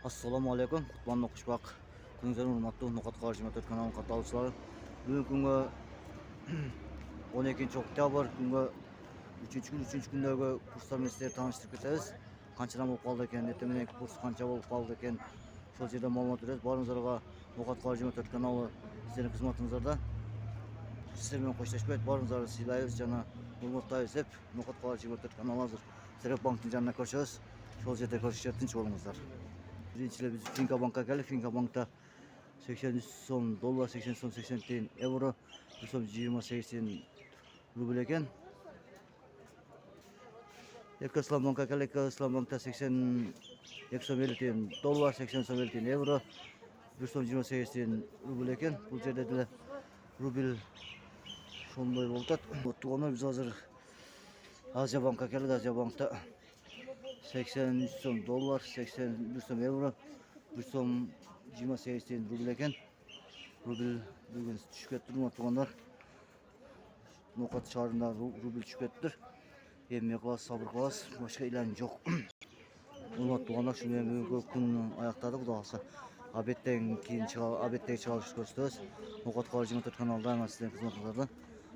Assalamu alaikum. Kutmanlı Kuşbak. Күніңіздер урматтуу Нокат Калар 24 каналының катталуучулары. Бүгүнкү күнгө 12 октябрь күнгө 3 күндөгү курстар менен сиздерди тааныштырып кетебиз. Канчадан болуп калды экен, эртең мененки курс канча болуп калды экен. Ошол жерден маалымат беребиз. Баарыңыздарга Нокат Калар 24 каналы сиздердин кызматыңыздарда. Сиздер менен коштошпойт, баарыңыздарды сыйлайбыз жана урматтайбыз деп Нокат Калар 24 каналы азыр Серек банктын жанына көрүшөбүз. Ошол жерде көрүшүп тынч болуңуздар. Биринчиле биз Финка банкка келдик. Финка банкта 83 сом доллар, 80 сом 80 тиен евро, 1 сом 28 тиен рубль экен. Эки ислам банкка келдик. Ислам банкта 82 сом 50 тиен доллар, 80 сом 50 тиен евро, 1 сом 28 тиен рубль экен. Бул жерде деле рубль ошондой болуп атат. Туугандар, биз азыр Азия банкка келдик. Азия банкта 83 сом доллар, 81 сом евро, 1 сом 28 тиен рубль экен. Рубль бүгүн түшүп кетти, туугандар. Нокат шаарында рубль түшүп кеттир. Эми кылабыз, сабыр кылабыз, башка иланим жок. Урматтуу туугандар, ушу менен бүгүнкү күндү аяктадык. Кудай кааласа обедтен кийин обедтеги чыгарылышты көрсөтөбүз. Нокат Калар 24 каналы дайыма сиздердин кызматыңыздарда.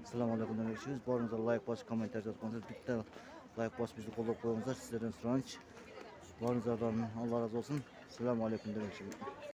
Ассаламу алейкум демекчибиз. Баарыңыздар лайк басып, комментарий жазып коюңуздар. Битте лайк басып бизди колдоп коюңуздар. Сиздерден сураныч. Баарыңыздардан Алла разы болсун. Ассаламу алейкум демекчимин.